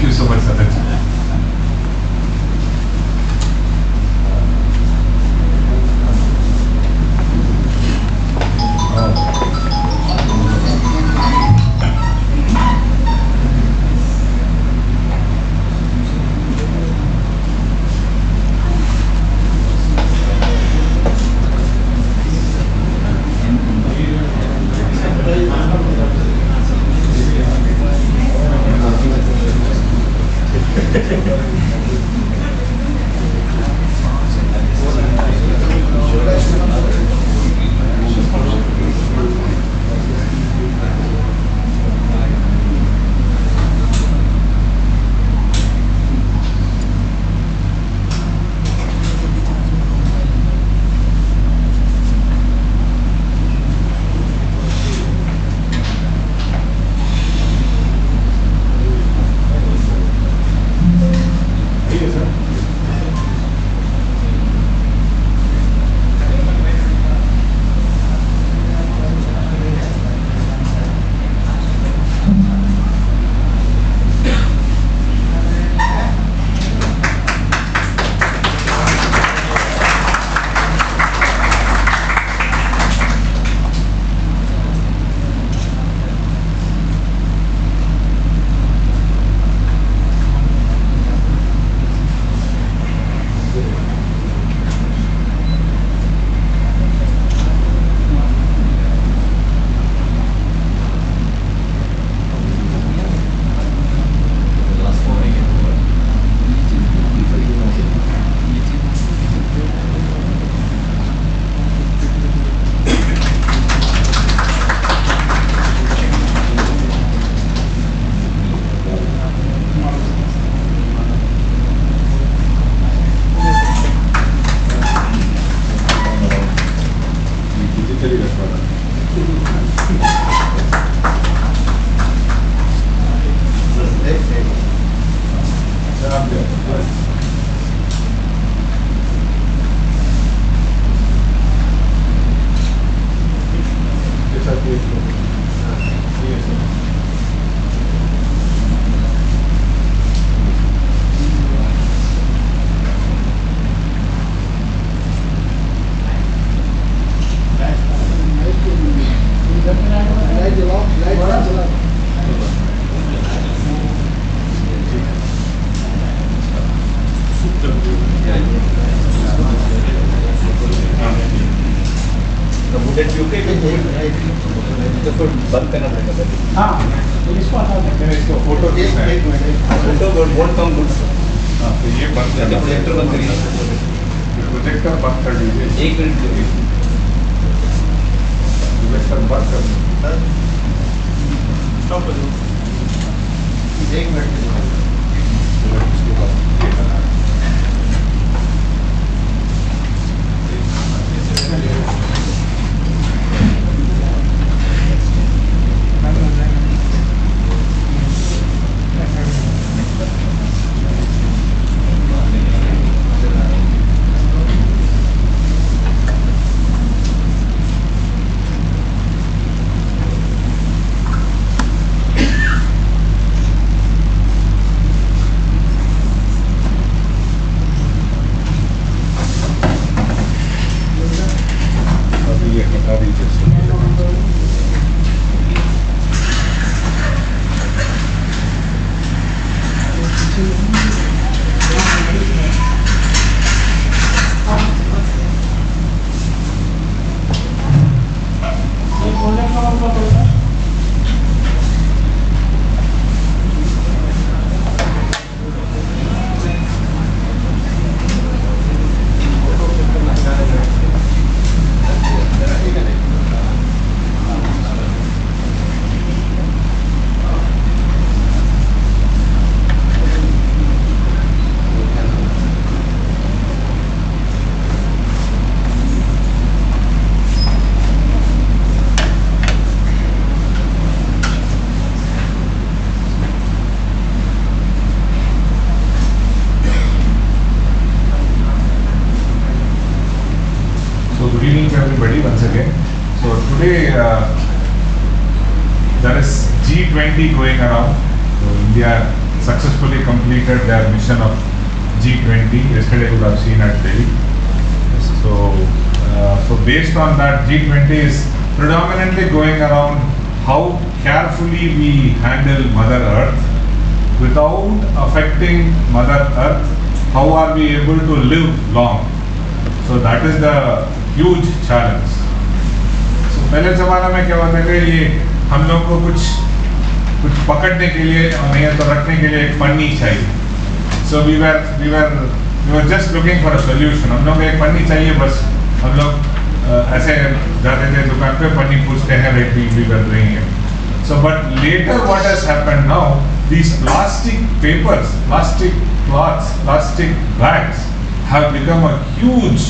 Thank you so much, Sadan. बंद करना पड़ेगा। हाँ तो इसको हटा देते हैं, इसको photo photo vote come good. हाँ तो ये बंद करना, प्रोजेक्टर बंद करिए, प्रोजेक्टर बंद कर दीजिए। 1 मिनट दीजिए, प्रोजेक्टर बंद कर दीजिए, स्टॉप कर दो 1 मिनट। उसके बाद ये करना है। Good evening to everybody once again. So today there is G20 going around. So India successfully completed their mission of G20. Yesterday you would have seen at Delhi. So based on that, G20 is predominantly going around how carefully we handle Mother Earth without affecting Mother Earth. How are we able to live long? So that is the huge challenge. So पहले ज़माना में क्या होता है कि ये हम लोग को कुछ पकड़ने के लिए और नहीं तो रखने के लिए एक पन्नी चाहिए. So we were just looking for a solution. हम लोग एक पन्नी चाहिए बस. हम लोग ऐसे जाते थे दुकान पे पन्नी पूछते हैं like we were doing it. So but later what has happened now? These plastic papers, plastic cloths, plastic bags have become a huge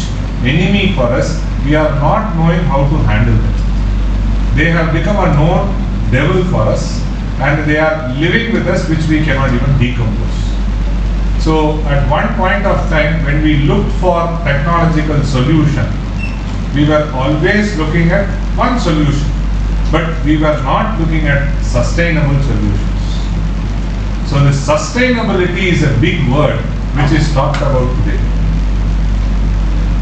enemy for us. We are not knowing how to handle them. They have become a known devil for us, and they are living with us, which we cannot even decompose. So at one point of time, when we looked for technological solution, we were always looking at one solution, but we were not looking at sustainable solutions. So the sustainability is a big word which is talked about today.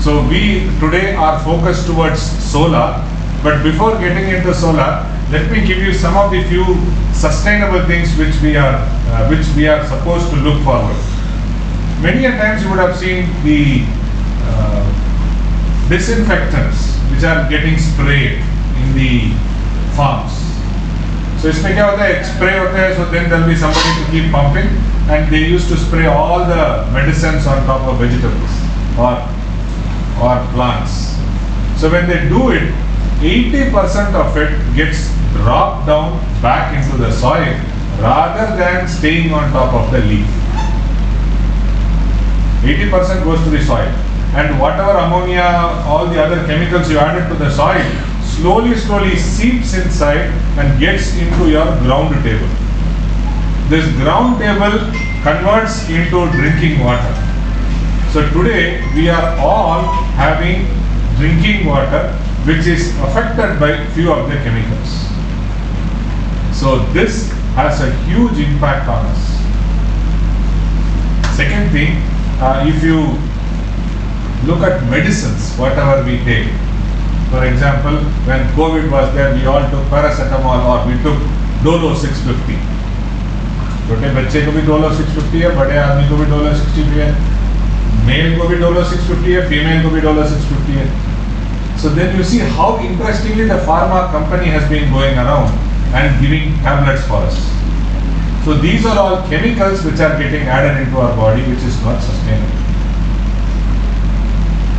So we today are focused towards solar, but before getting into solar, let me give you some of the few sustainable things which we are supposed to look forward. Many a times you would have seen the disinfectants which are getting sprayed in the farms. So इसमें क्या होता है, एक spray होता है, so then there will be somebody to keep pumping, and they used to spray all the medicines on top of vegetables or plants. So when they do it, 80% of it gets dropped down back into the soil rather than staying on top of the leaf. 80% goes to the soil, and whatever ammonia, all the other chemicals you added to the soil, slowly seeps inside and gets into your ground table. This ground table converts into drinking water. So today we are all having drinking water which is affected by few of the chemicals. So this has a huge impact on us. Second thing, if you look at medicines, whatever we take, for example, when COVID was there, we all took paracetamol or we took Dolo 650. छोटे बच्चे को भी Dolo 650 है, बड़े आदमी को भी Dolo 60 है, मेल को भी Dolo 650 है, फीमेल को भी Dolo 650 है. So then you see how interestingly the pharma company has been going around and giving tablets for us. So these are all chemicals which are getting added into our body, which is not sustainable.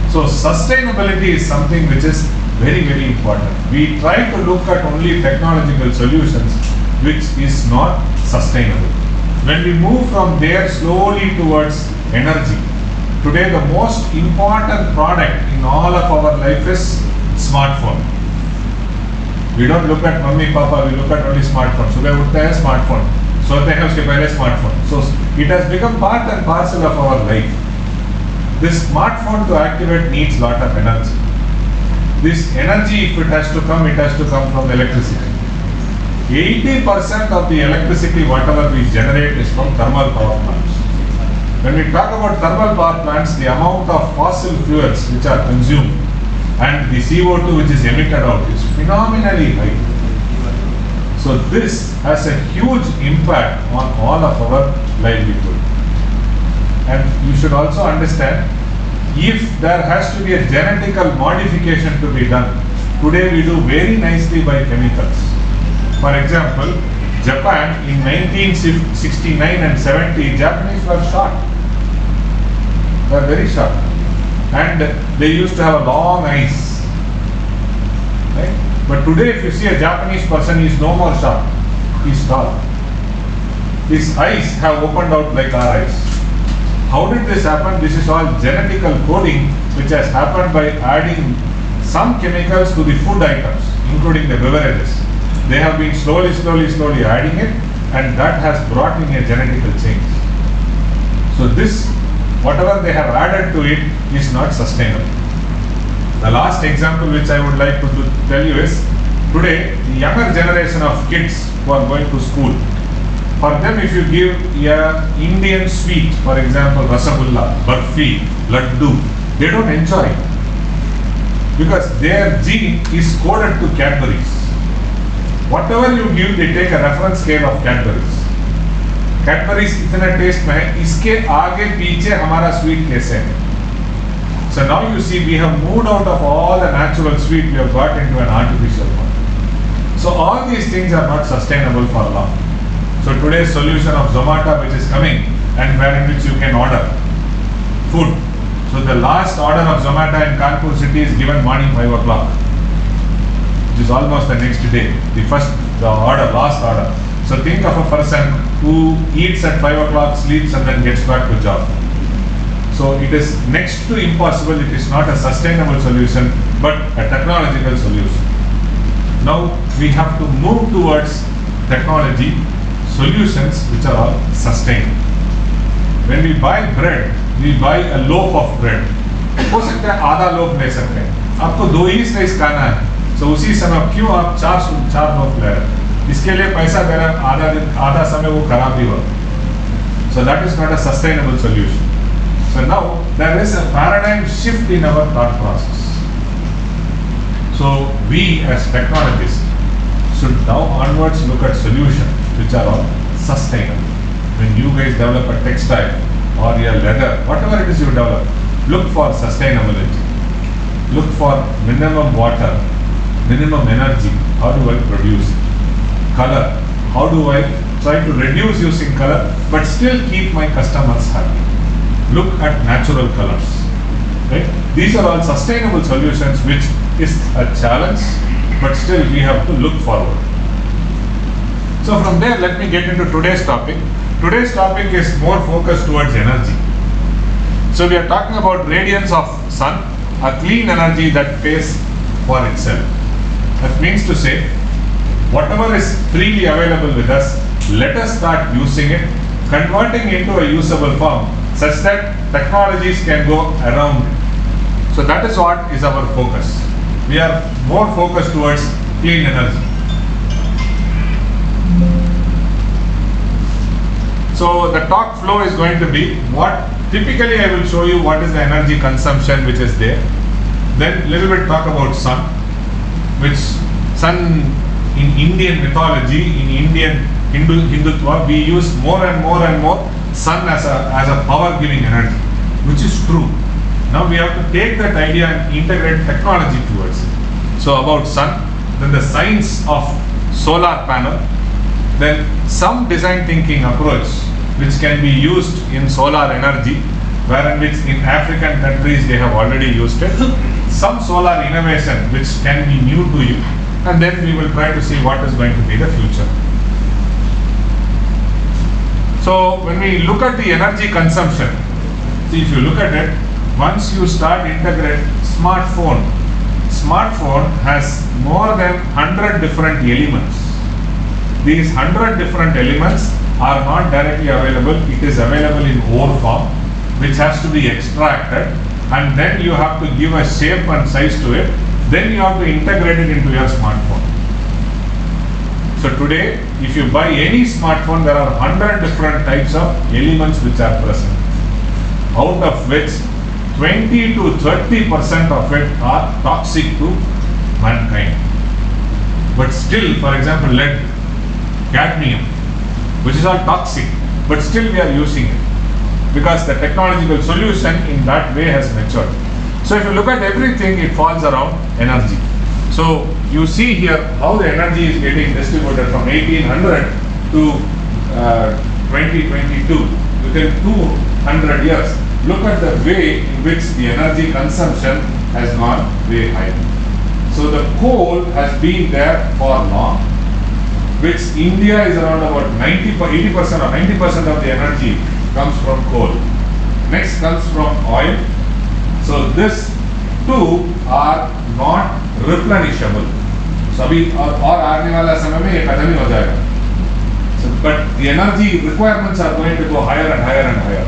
So sustainability is something which is very important. We try to look at only technological solutions which is not sustainable. When we move from there slowly towards energy, today the most important product in all of our life is smartphone. We don't look at mummy, papa, we look at only smartphone. सुबह उठते हैं smartphone, सोते हैं उसके पहले smartphone. So it has become part and parcel of our life. This smartphone to activate needs lot of energy. This energy, if it has to come, it has to come from electricity. 80% of the electricity whatever we generate is from thermal power plants. When we talk about thermal power plants, the amount of fossil fuels which are consumed and the CO2 which is emitted out is phenomenally high. So this has a huge impact on all of our livelihood. And you should also understand, if there has to be a genetical modification to be done, today we do very nicely by chemicals. For example, Japan in 1969 and 70, Japanese were short. They were very short. And they used to have a long eyes. Right? But today if you see a Japanese person, he is no more short. He is tall. His eyes have opened out like our eyes. How did this happen? This is all genetical coding which has happened by adding some chemicals to the food items, including the beverages. They have been slowly adding it, and that has brought in a genetical change. So this, whatever they have added to it, is not sustainable. The last example which I would like to tell you is, today the younger generation of kids who are going to school, For them, if you give a Indian sweet, for example, rasagulla, barfi, laddu, they don't enjoy it. Because their gene is coded to Cadbury's. Whatever you give, they take a reference scale of Cadbury's. Cadbury's इतना test में है, इसके आगे पीछे हमारा sweet कैसे है? So now you see we have moved out of all the natural sweet, we have got into an artificial one. So all these things are not sustainable for long. So today's solution of Zomato, which is coming, and wherein which you can order food. So the last order of Zomato in Kanpur city is given morning 5 o'clock, which is almost the next day. The last order. So think of a person who eats at 5 o'clock, sleeps and then gets back to job. So it is next to impossible. It is not a sustainable solution, but a technological solution. Now we have to move towards technology solutions which are all sustainable. When we buy bread, we buy a loaf of bread. हो सकता है आधा loaf ले सकते हैं, आपको 2 ही slice खाना है, so उसी समय क्यों आप 4 लोफ ले रहे हैं? इसके लिए पैसा दे रहे हैं, आधा समय वो खराब भी होगा. So that is not a sustainable solution. So now there is a paradigm shift in our thought process. So we as technologists should now onwards look at solutions which are all sustainable. When you guys develop a textile or a leather, whatever it is you develop, look for sustainability. Look for minimum water, minimum energy. How do I produce it? Color. How do I try to reduce using color but still keep my customers happy? Look at natural colors. Right? These are all sustainable solutions, which is a challenge, but still we have to look forward. So from there, let me get into today's topic. Today's topic is more focused towards energy. So we are talking about radiance of sun, a clean energy that pays for itself. That means to say, whatever is freely available with us, let us start using it, converting into a usable form such that technologies can go around it. So that is what is our focus. We are more focused towards clean energy. So the talk flow is going to be what typically I will show you what is the energy consumption which is there. Then a little bit talk about sun, which sun in Indian mythology, in Indian Hindutva, we use more and more sun as a power giving energy, which is true. Now we have to take that idea and integrate technology towards it. So about sun, then the science of solar panel, then some design thinking approach which can be used in solar energy, wherein which in African countries they have already used it. Some solar innovation which can be new to you, and then we will try to see what is going to be the future. So when we look at the energy consumption, see, if you look at it, once you start integrate smartphone has more than 100 different elements. These 100 different elements are not directly available. It is available in ore form, which has to be extracted, and then you have to give a shape and size to it. Then you have to integrate it into your smartphone. So today, if you buy any smartphone, there are 100 different types of elements which are present, out of which 20 to 30% of it are toxic to mankind. But still, for example, lead, cadmium, which is all toxic, but still we are using it because the technological solution in that way has matured. So if you look at everything, it falls around energy. So you see here how the energy is getting distributed from 1800 to 2022, within 200 years. Look at the way in which the energy consumption has gone way high. So the coal has been there for long, which India is around about 80% or 90% of the energy comes from coal. Next comes from oil. So this two are not replenishable. So अभी और आने वाला समय में ये खत्म ही हो जाएगा. So but the energy requirements are going to go higher and higher and higher.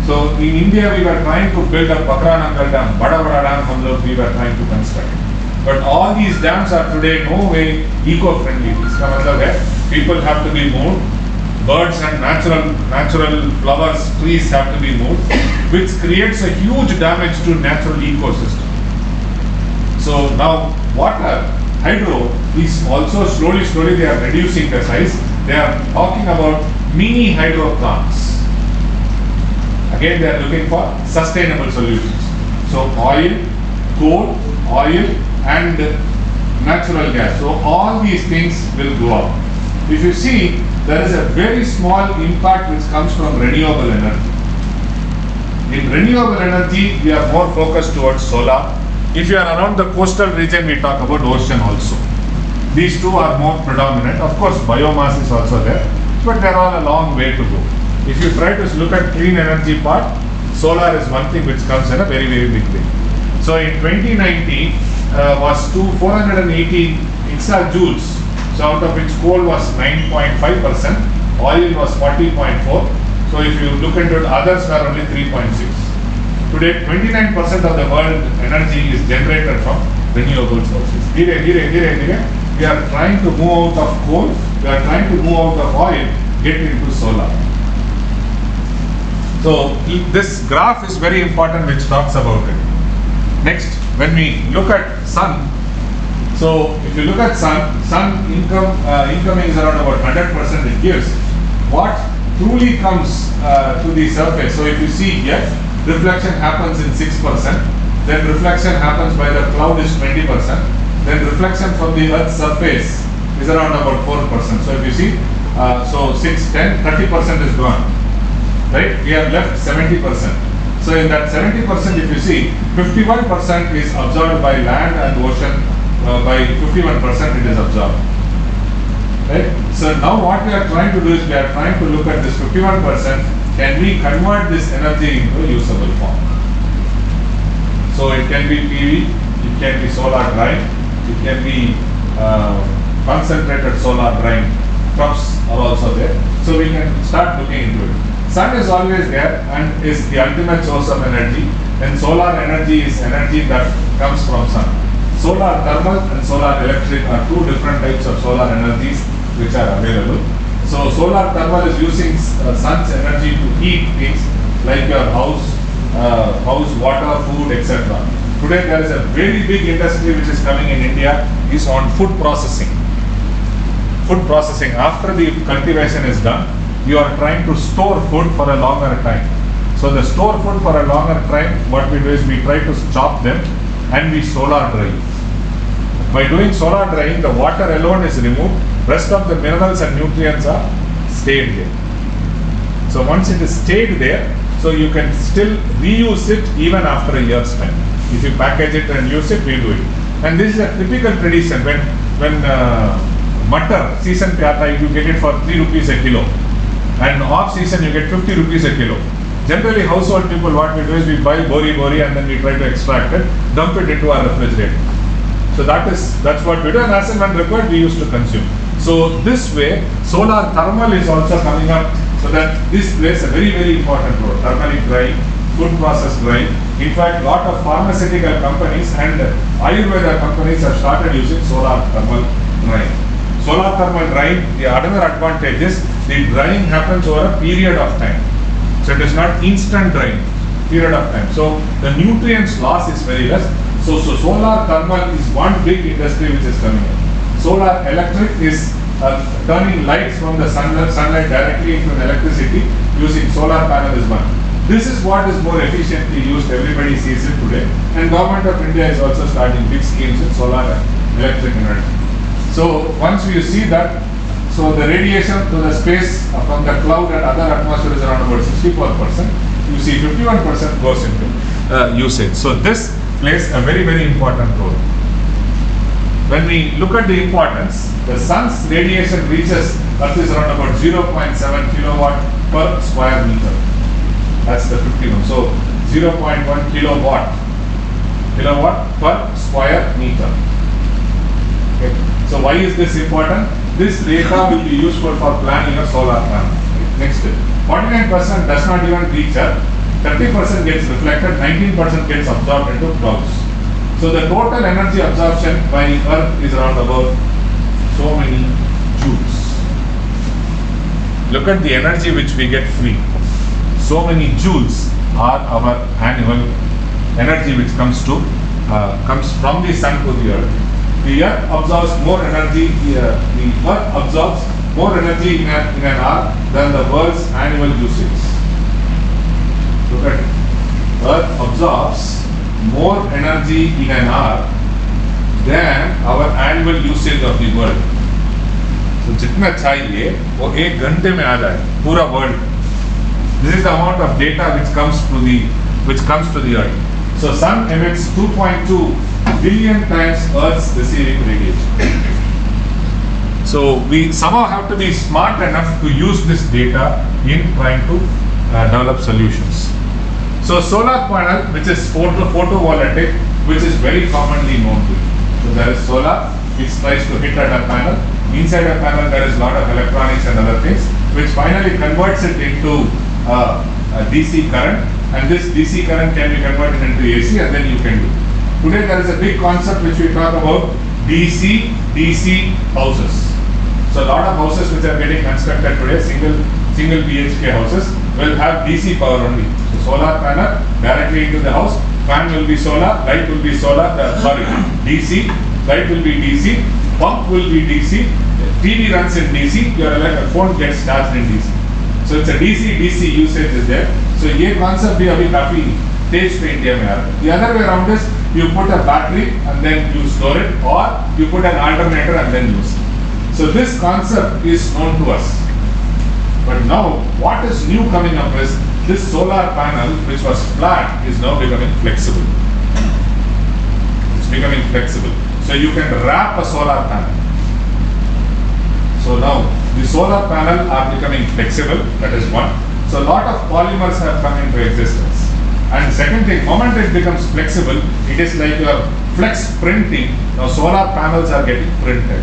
So in India we were trying to build a Bakra Nangal dam, bada dam हम लोग we were trying to construct. But all these dams are today no way eco-friendly. इसका मतलब है people have to be moved birds and natural flowers, trees have to be moved, which creates a huge damage to natural ecosystem. So now water, hydro is also slowly they are reducing the size. They are talking about mini hydro plants. Again, they are looking for sustainable solutions. So oil, coal, oil and natural gas. So all these things will go up. If you see, there is a very small impact which comes from renewable energy. In renewable energy, we are more focused towards solar. If you are around the coastal region, we talk about ocean also. These two are more predominant. Of course, biomass is also there, but they are all a long way to go. If you try to look at clean energy part, solar is one thing which comes in a very big way. So in 2019 was 480 exajoules. So out of which coal was 9.5%, oil was 40.4. So if you look into it, others were only 3.6. Today, 29% of the world energy is generated from renewable sources. We are trying to move out of coal, we are trying to move out of oil, get into solar. So this graph is very important which talks about it. Next, when we look at sun, so if you look at sun incoming is around about 100% it gives. What truly comes to the surface, so if you see here, reflection happens in 6%, then reflection happens by the cloud is 20%, then reflection from the earth's surface is around about 4%. So if you see, so 6, 10, 30% is gone, right? We have left 70%. So in that 70%, if you see, 51% is absorbed by land and ocean, by 51% it is absorbed. Right? So now what we are trying to do is we are trying to look at this 51%, can we convert this energy into a usable form? So it can be PV, it can be solar drying, it can be concentrated solar drying. Crops are also there. So we can start looking into it. Sun is always there and is the ultimate source of energy, and solar energy is energy that comes from sun. Solar thermal and solar electric are two different types of solar energies which are available. So solar thermal is using sun's energy to heat things like your house, water, food, etc. Today there is a very big industry which is coming in India is on food processing. Food processing, after the cultivation is done, you are trying to store food for a longer time. So the store food for a longer time, what we do is we try to chop them and we solar dry. By doing solar drying, the water alone is removed, rest of the minerals and nutrients are stayed there. So once it is stayed there, so you can still reuse it even after a year's time. If you package it and use it, we do it. And this is a typical tradition. When butter, season pyata, you get it for 3 rupees a kilo. And off season, you get 50 rupees a kilo. Generally, household people, what we do is we buy bori and then we try to extract it, dump it into our refrigerator. So that's what we do, and as and when required, we used to consume. So this way, solar thermal is also coming up, so that this plays a very important role. Thermally drying, food process drying. In fact, lot of pharmaceutical companies and Ayurveda companies have started using solar thermal drying. Solar thermal drying, the another advantage is the drying happens over a period of time. So it is not instant drying, period of time. So the nutrients loss is very less. So solar thermal is one big industry which is coming in. Solar electric is turning lights from the sunlight directly into electricity using solar panel is one. This is what is more efficiently used, everybody sees it today. And Government of India is also starting big schemes in solar and electric energy. So once you see that, so the radiation to the space from the cloud and other atmosphere is around about 64%. You see 51% goes into usage. So this plays a very important role. When we look at the importance, the sun's radiation reaches Earth is around about 0.7 kilowatt per square meter. That's the 51. So 0.1 kilowatt per square meter. Okay. So why is this important? This data will be useful for planning a solar panel. Next, 49% does not even reach Earth, 30% gets reflected, 19% gets absorbed into clouds. So the total energy absorption by Earth is around about so many joules. look at the energy which we get free. So many joules are our annual energy which comes from the sun to the earth. The earth absorbs more energy. The earth absorbs more energy in an hour than the world's annual usage. Look at it. Earth absorbs more energy in an hour than our annual usage of the world. So जितना चाहिए वो 1 घंटे में आ जाए पूरा world. This is the amount of data which comes to the earth. So sun emits 2.2 billion times Earth's receiving radiation. So we somehow have to be smart enough to use this data in trying to develop solutions. So solar panel, which is photovoltaic, which is very commonly known to you. So there is solar, which tries to hit at a panel. Inside a panel there is a lot of electronics and other things, which finally converts it into a DC current, and this DC current can be converted into AC, and then you can do. Today there is a big concept which we talk about DC houses. So a lot of houses which are getting constructed today, single BHK houses, will have DC power only. So solar panel directly into the house, fan will be solar, light will be solar, DC, light will be DC, pump will be DC, TV runs in DC, your phone gets charged in DC. So it's a DC usage is there. So ये concept भी अभी काफी तेज पे India में आ रहा है. The other way around is you put a battery and then you store it, or you put an alternator and then use it. So this concept is known to us. But now what is new coming up is this solar panel, which was flat, is now becoming flexible. It's becoming flexible. So you can wrap a solar panel. So now the solar panel are becoming flexible, that is one. So a lot of polymers have come into existence. And second thing, moment it becomes flexible, it is like your flex printing. Now solar panels are getting printed.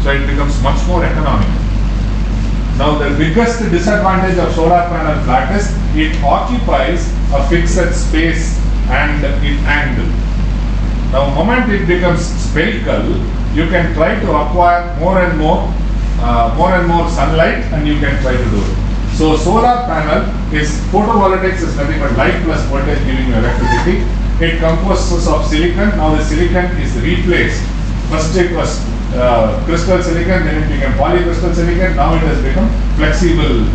So it becomes much more economical. Now the biggest disadvantage of solar panel flat is it occupies a fixed space and in angle. Now moment it becomes spherical, you can try to acquire more and more sunlight, and you can try to do it. So solar panel is photovoltaics is nothing but light plus voltage giving you electricity. It composes of silicon. Now the silicon is replaced. First it was crystal silicon, then it became polycrystal silicon. Now it has become flexible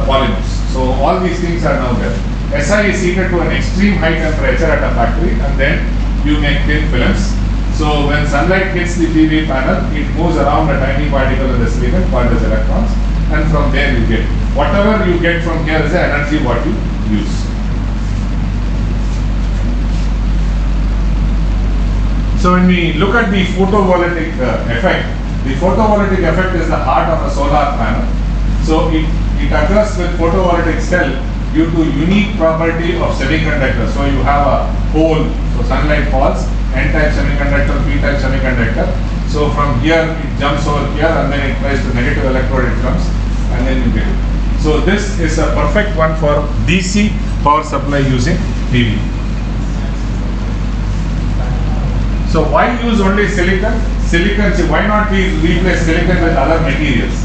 polymers. So all these things are now there. Si is heated to an extreme high temperature at a factory, and then you make thin films. So when sunlight hits the PV panel, it moves around a tiny particle in the silicon called as electrons, and from there you get whatever you get from here is the energy what you use. So when we look at the photovoltaic effect, the photovoltaic effect is the heart of a solar panel. So it occurs with photovoltaic cell due to unique property of semiconductor. So you have a hole, so sunlight falls, N-type semiconductor, P-type semiconductor. So from here it jumps over here, and then it tries to negative electrode, it comes, and then you get it. So this is a perfect one for DC power supply using PV. So why use only silicon? Silicon, why not we replace silicon with other materials?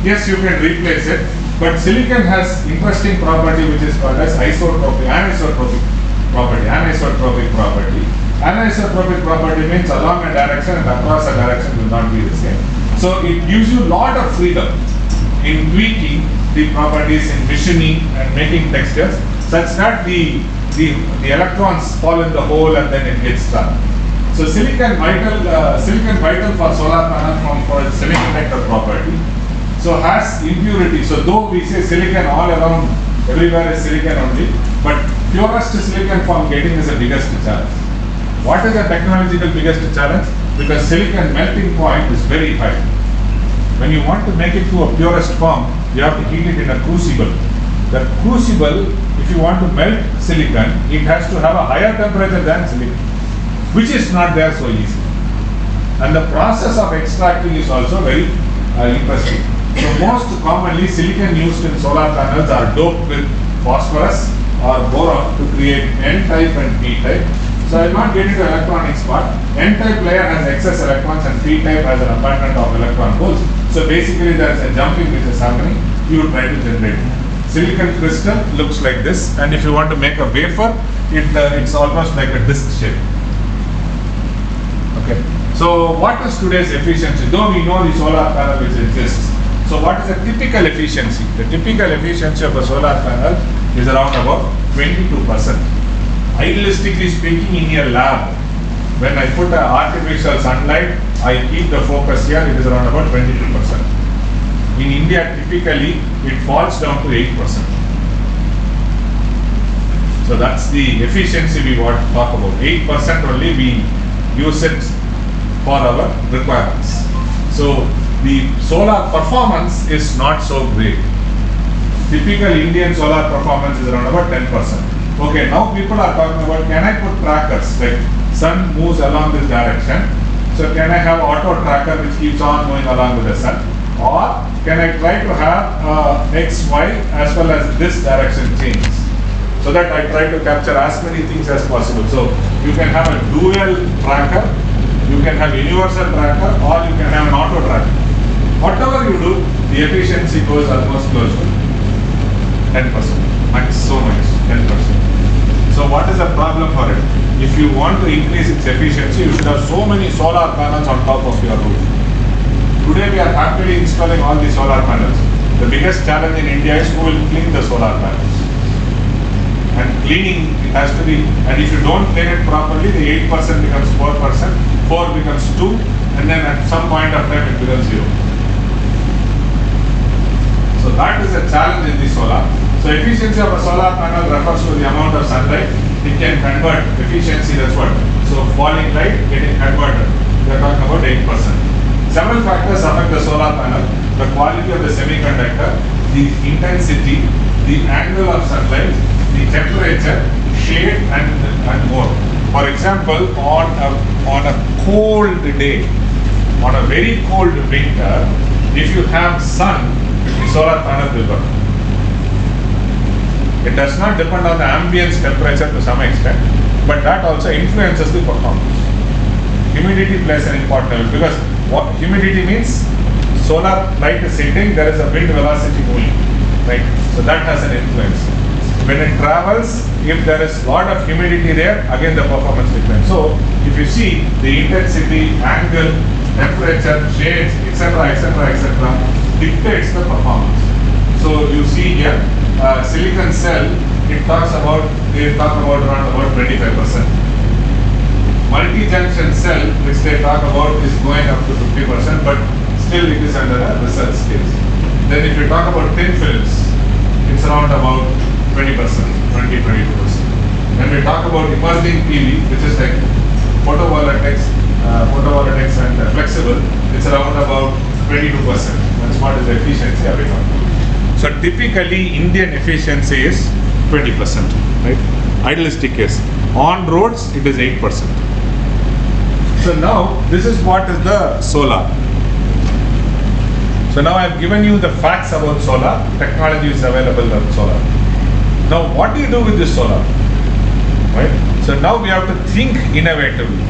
Yes, you can replace it, but silicon has interesting property which is called as anisotropic property. Anisotropic property means along a direction and across a direction will not be the same. So it gives you a lot of freedom in tweaking the properties, in machining and making textures such that the electrons fall in the hole and then it gets stuck. So silicon vital for solar panel for its semiconductor property. So has impurity. So though we say silicon all around, everywhere is silicon only, but purest silicon form getting is the biggest challenge. What is the technological biggest challenge? Because silicon melting point is very high. When you want to make it to a purest form, you have to heat it in a crucible. The crucible, if you want to melt silicon, it has to have a higher temperature than silicon, which is not there so easy. And the process of extracting is also very interesting. So most commonly silicon used in solar panels are doped with phosphorus or boron to create N-type and P-type. So I will not get into electronics part. N-type layer has excess electrons and P-type has an abundance of electron holes. So basically there is a jumping which is happening, you try to generate. Silicon crystal looks like this, and if you want to make a wafer, it's almost like a disc shape. Okay. So what is today's efficiency? Though we know the solar panel which exists. So what is the typical efficiency? The typical efficiency of a solar panel is around about 22%. Idealistically speaking, in a lab, when I put an artificial sunlight, I keep the focus here, it is around about 22%. In India, typically, it falls down to 8%. So that's the efficiency we want to talk about. 8% only we use it for our requirements. So the solar performance is not so great. Typical Indian solar performance is around about 10%. Okay, now people are talking about, can I put trackers, like sun moves along this direction, so can I have auto tracker which keeps on moving along with the sun, or can I try to have X, Y as well as this direction change, so that I try to capture as many things as possible. So you can have a dual tracker, you can have universal tracker, or you can have an auto tracker. Whatever you do, the efficiency goes almost close to 10%, not so much, 10%. So what is the problem for it? If you want to increase its efficiency, you should have so many solar panels on top of your roof. Today we are happily installing all the solar panels. The biggest challenge in India is who will clean the solar panels. And cleaning, it has to be, and if you don't clean it properly, the 8% becomes 4%, 4 becomes 2, and then at some point of time it becomes 0. So that is a challenge in the solar. So efficiency of a solar panel refers to the amount of sunlight it can convert. Efficiency, that's what. So falling light getting converted. We are talking about 8%. Several factors affect the solar panel: the quality of the semiconductor, the intensity, the angle of sunlight, the temperature, shade, and more. For example, on a cold day, on a very cold winter, if you have sun, the solar panel will work. It does not depend on the ambience temperature to some extent, but that also influences the performance. Humidity plays an important role, because what humidity means, solar light is hitting, there is a wind velocity moving, right? So that has an influence. When it travels, if there is lot of humidity there, again the performance declines. So if you see the intensity, angle, temperature, shades, etc., dictates the performance. So you see here, silicon cell, they talk about around about 25%. Multi-junction cell, which they talk about, is going up to 50%, but still it is under a research stage. Then if you talk about thin films, it's around about 20%, 20-22%. When we talk about emerging PV, which is like photovoltaics and flexible, it's around about 22%. That's what is the efficiency of it. So typically Indian efficiency is 20%, right? Idealistic case. On roads, it is 8%. So now, this is what is the solar. So now I have given you the facts about solar. Technology is available on solar. Now what do you do with this solar? Right? So now we have to think innovatively.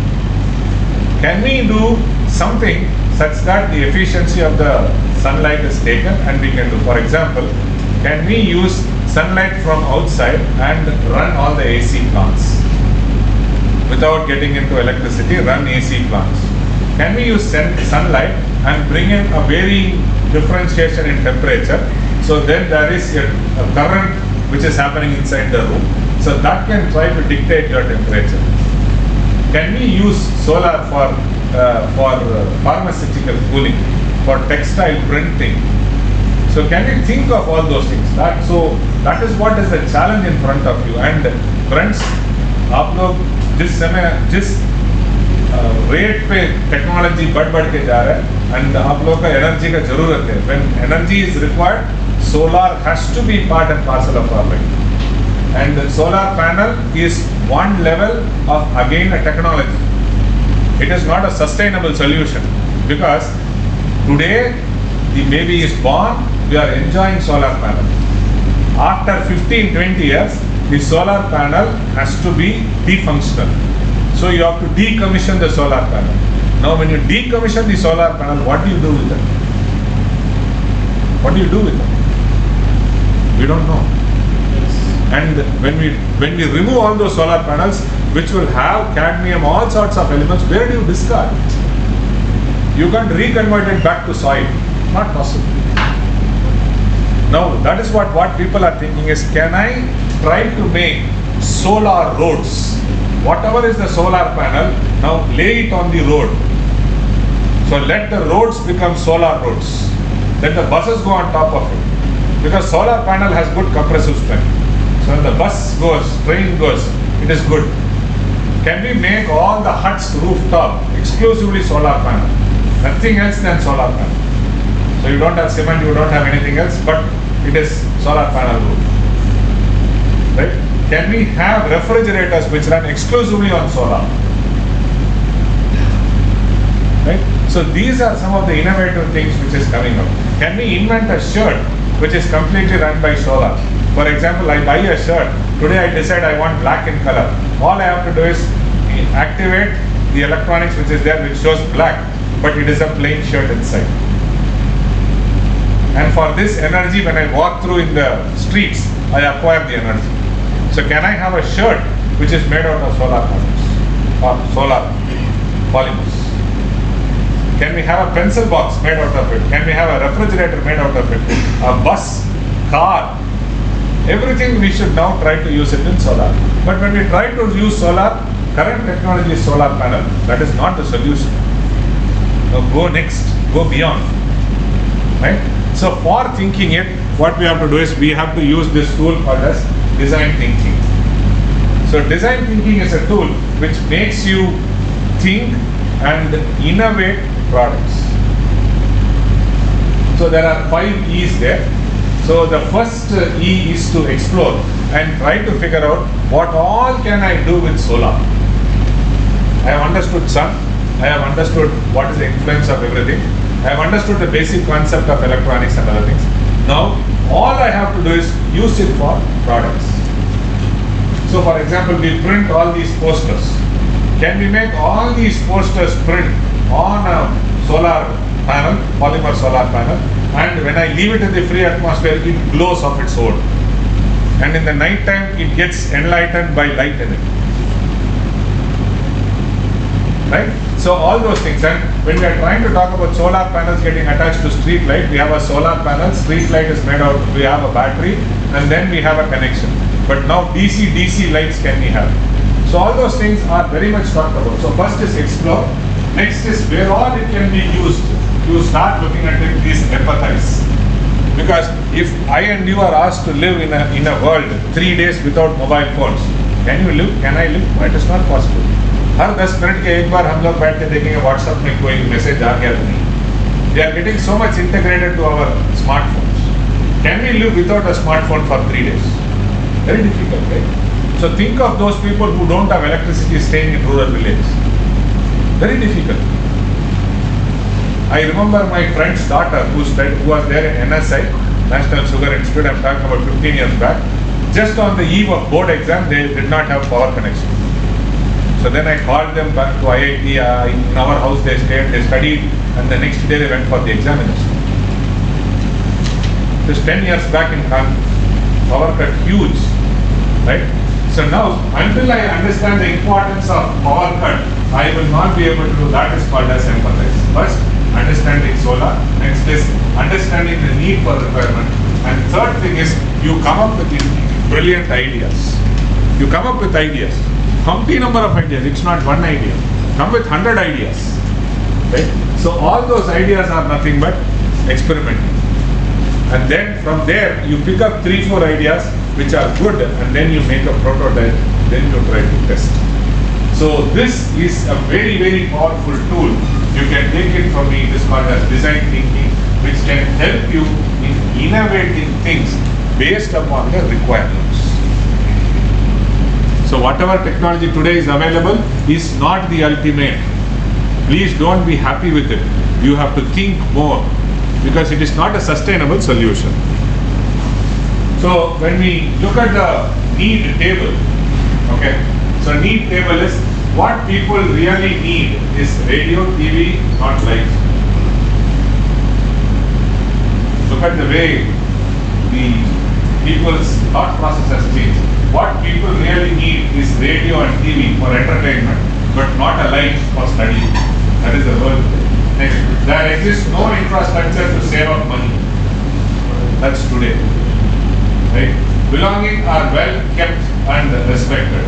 Can we do something such that the efficiency of the sunlight is taken and we can do? For example, can we use sunlight from outside and run all the AC plants? Without getting into electricity, run AC plants. Can we use sunlight and bring in a very differentiation in temperature? So then there is a current which is happening inside the room. So that can try to dictate your temperature. Can we use solar for pharmaceutical cooling, for textile printing? So can you think of all those things? That is what is the challenge in front of you. And friends, आप लोग जिस rate पे technology बढ़ के जा रहा है, and आप लोग का एनर्जी का जरूरत है. When energy is required, solar has to be part and parcel of our life. And the solar panel is one level of again a technology. It is not a sustainable solution, because today the baby is born, we are enjoying solar panel. After 15-20 years, the solar panel has to be defunctional. So you have to decommission the solar panel. Now when you decommission the solar panel, what do you do with it? What do you do with them? We don't know. And when we remove all those solar panels, which will have cadmium, all sorts of elements, where do you discard? You can't reconvert it back to soil. Not possible. Now, that is what people are thinking is, can I try to make solar roads? Whatever is the solar panel, now lay it on the road. So let the roads become solar roads. Let the buses go on top of it. Because solar panel has good compressive strength. So when the bus goes, train goes, it is good. Can we make all the huts rooftop exclusively solar panel? Nothing else than solar panel. So you don't have cement, you don't have anything else, but it is solar panel roof. Right? Can we have refrigerators which run exclusively on solar? Right? So these are some of the innovative things which is coming up. Can we invent a shirt which is completely run by solar? For example, I buy a shirt. Today I decide I want black in color. All I have to do is activate the electronics which is there, which shows black, but it is a plain shirt inside. And for this energy, when I walk through in the streets, I acquire the energy. So can I have a shirt which is made out of solar panels or solar polymers? Can we have a pencil box made out of it? Can we have a refrigerator made out of it? A bus, car, everything we should now try to use it in solar. But when we try to use solar, current technology is solar panel. That is not the solution. Now go next, go beyond. Right? So for thinking it, what we have to do is we have to use this tool called as design thinking. So design thinking is a tool which makes you think and innovate products. So there are 5 E's there. So the first E is to explore and try to figure out what all can I do with solar. I have understood sun, I have understood what is the influence of everything, I have understood the basic concept of electronics and other things. Now all I have to do is use it for products. So for example, we print all these posters. Can we make all these posters print on a solar panel, polymer solar panel, and when I leave it in the free atmosphere, it glows of its own. And in the night time, it gets enlightened by light in it. Right? So all those things. And when we are trying to talk about solar panels getting attached to street light, we have a solar panel, street light is made out, we have a battery, and then we have a connection. But now DC lights can we have? So all those things are very much talked about. So first is explore. Next is where all it can be used. You start looking at it, please empathize. Because if I and you are asked to live in a world 3 days without mobile phones, can you live? Can I live? It is not possible. Her 10 minute के एक बार हम लोग बैठ के देखेंगे WhatsApp में कोई message आ गया तो नहीं. We are getting so much integrated to our smartphones. Can we live without a smartphone for 3 days? Very difficult, right? So think of those people who don't have electricity staying in rural villages. Very difficult. I remember my friend's daughter who was there in NSI, National Sugar Institute, I'm talking about 15 years back. Just on the eve of board exam, they did not have power connection. So then I called them back to IIT, in our house they stayed, they studied, and the next day they went for the examination. It was 10 years back in Kanpur. Power cut huge, right? So now, until I understand the importance of power cut, I will not be able to do that. Is called as empathize. First, understanding solar. Next is understanding the need for requirement. And third thing is you come up with these brilliant ideas. You come up with ideas. Humpty number of ideas. It's not one idea. Come with 100 ideas. Right? So all those ideas are nothing but experimenting. And then from there you pick up 3-4 ideas which are good, and then you make a prototype, then you try to test. So this is a very, very powerful tool. You can take it from me. It is called as design thinking, which can help you in innovating things based upon the requirements. So whatever technology today is available is not the ultimate. Please don't be happy with it. You have to think more, because it is not a sustainable solution. So when we look at the need table, okay, so need table is what people really need is radio, TV, not lights. Look look at the way the people's thought process has changed. What people really need is radio and TV for entertainment, but not a light for study. That is the world. Next, there exists no infrastructure to save up money. That's today. Right? Belonging are well kept and respected.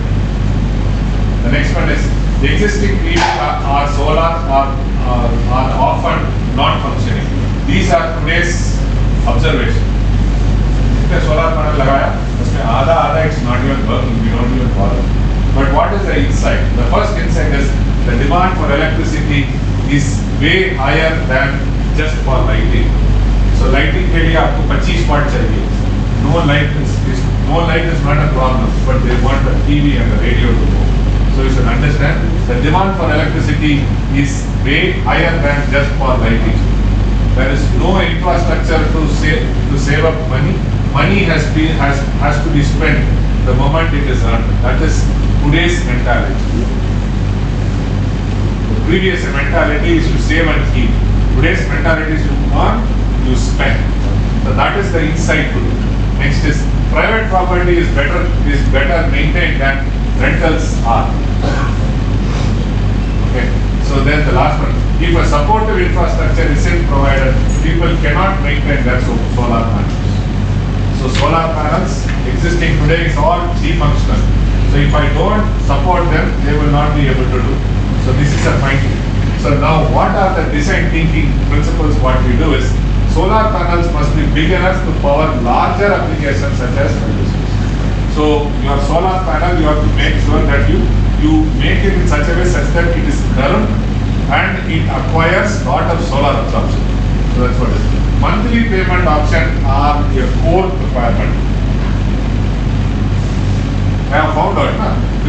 The next one is the existing PV are solar are often not functioning. These are today's observations. The solar panel lagaya, उसमें आधा it's not even working. We don't even bother. But what is the insight? The first insight is the demand for electricity is way higher than just for lighting. So lighting के लिए आपको 25 watt चाहिए. No light is not a problem, but they want the TV and the radio to go. So you should understand the demand for electricity is way higher than just for lighting. There is no infrastructure to save up money. Money has to be spent the moment it is earned. That is today's mentality. The previous mentality is to save and keep. Today's mentality is to earn, to spend. So that is the insight today. Next is private property is better maintained than rentals are. Okay. So then the last one. If a supportive infrastructure isn't provided, people cannot maintain their solar panels. So solar panels existing today is all defunctional. So if I don't support them, they will not be able to do. So this is a finding. So now what are the design thinking principles? What we do is solar panels must be big enough to power larger applications such as electricity. So your solar panel, you have to make sure that you make it in such a way such that it is curved and it acquires lot of solar absorption. So that's what it is. Monthly payment option are a core requirement. I have found out,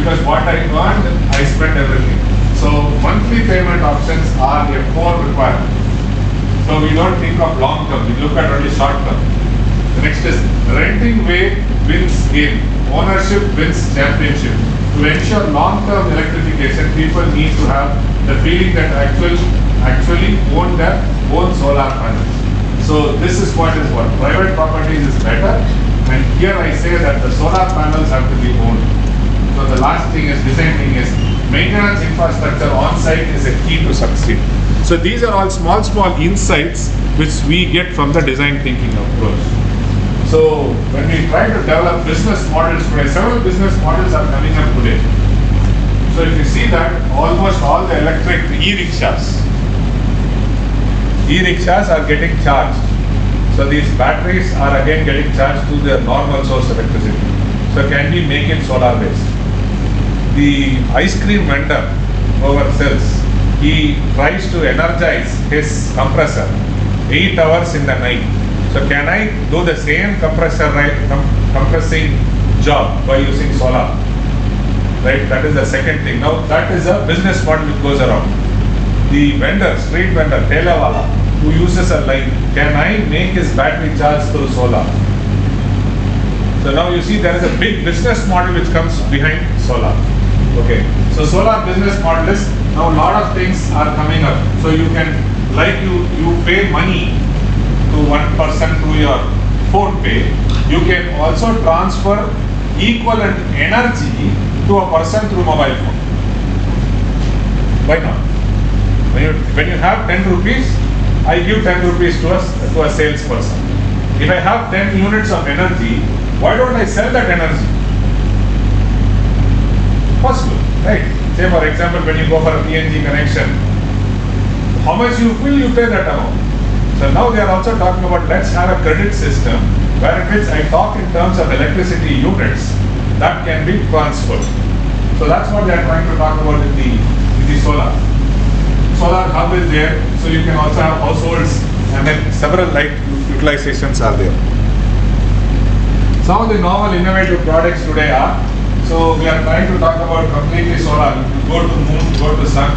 because what I earned, I spend everything. So monthly payment options are a core requirement. So we don't think of long term, we look at only short term. The next is renting way wins game. Ownership wins championship. To ensure long-term electrification, people need to have the feeling that actually own their own solar panels. So this is what private properties is better, and here I say that the solar panels have to be owned. So the last thing is design thing is maintenance infrastructure on site is a key to succeed. So these are all small insights which we get from the design thinking approach. So when we try to develop business models today, several business models are coming up today. So if you see that almost all the electric e-rickshaws are getting charged. So these batteries are again getting charged to their normal source of electricity. So can we make it solar based? The ice cream vendor over cells, he tries to energize his compressor 8 hours in the night. So can I do the same compressing job by using solar? Right, that is the second thing. Now that is a business model which goes around. The vendor, street vendor, telewala, who uses a light, can I make his battery charge through solar? So now you see there is a big business model which comes behind solar. Okay, so solar business model is now a lot of things are coming up. So you can, like you pay money to one person through your phone pay, you can also transfer equivalent energy to a person through mobile phone. Why not? When you have 10 rupees, I give 10 rupees to a salesperson. If I have 10 units of energy, why don't I sell that energy? Possible, right? Say for example, when you go for a PNG connection, how much you pay that amount? So now they are also talking about let's have a credit system where in which I talk in terms of electricity units that can be transferred. So that's what they are trying to talk about with the solar. Solar hub is there, so you can also have households, and then several light utilizations are there. Some of the novel innovative products today are, so we are trying to talk about completely solar. You go to moon, go to sun,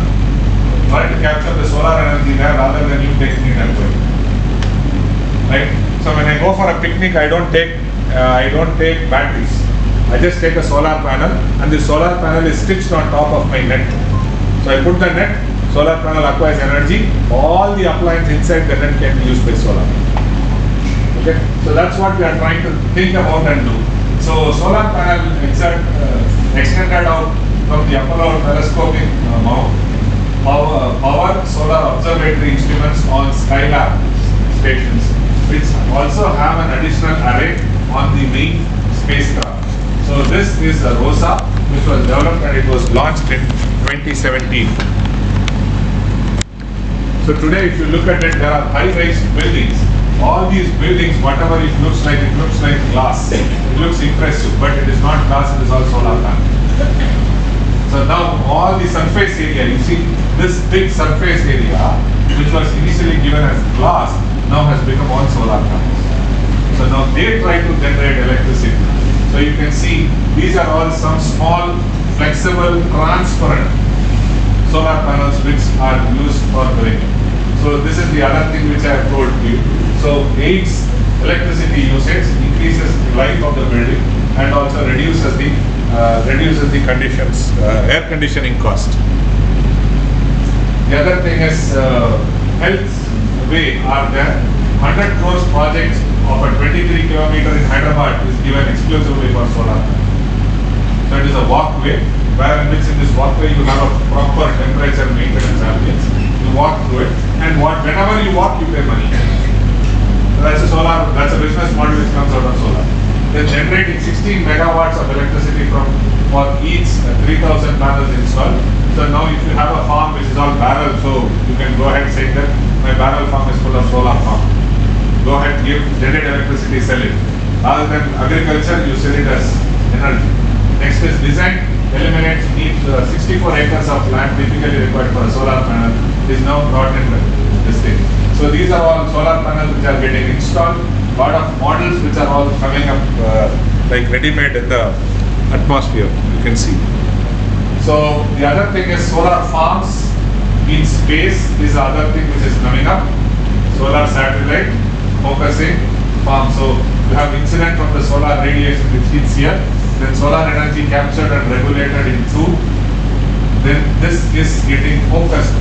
try to capture the solar energy there rather than you taking it and going. Right? So when I go for a picnic, I don't take batteries. I just take a solar panel, and the solar panel is stitched on top of my net. So I put the net, solar panel acquires energy, all the appliances inside the net can be used by solar. Okay, so that's what we are trying to think about and do. So solar panel extended out from the Apollo telescopic mount, power solar observatory instruments on Skylab stations, which also have an additional array on the main spacecraft. So this is the ROSA, which was developed and it was launched in 2017. So today, if you look at it, there are high-rise buildings. All these buildings, whatever it looks like glass. It looks impressive, but it is not glass, it is all solar panel. So now all the surface area, you see this big surface area, which was initially given as glass, now has become all solar panels. So now they try to generate electricity. So you can see these are all some small, flexible, transparent solar panels which are used for doing it. So this is the other thing which I have told you. So aids electricity usage, increases the life of the building, and also reduces the conditions, air conditioning cost. The other thing is health way are there. 100 crores project of a 23 kilometer in Hyderabad is given exclusively for solar panel. So it is a walkway, where in this walkway you have a proper temperature maintenance ambience. You walk through it, and whenever you walk, you pay money. So that's a business model which comes out of solar. They're generating 16 megawatts of electricity for each 3,000 panels installed. So now if you have a farm which is all barrel, so you can go ahead and say that my barrel farm is full of solar farm. Go ahead, generate electricity, sell it. Rather than agriculture, you sell it as energy. Next is design, eliminate need 64 acres of land typically required for a solar panel is now brought in this thing. So these are all solar panels which are getting installed. Lot of models which are all coming up like ready-made in the atmosphere, you can see. So the other thing is solar farms in space is the other thing which is coming up. Solar satellite focusing farm. So you have incident from the solar radiation which hits here, then solar energy captured and regulated in tube. Then this is getting focused.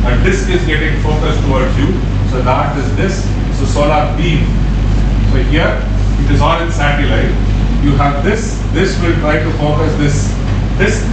A disk is getting focused towards you. So that is this. So solar beam. So here it is all in satellite. You have this. This will try to focus this disk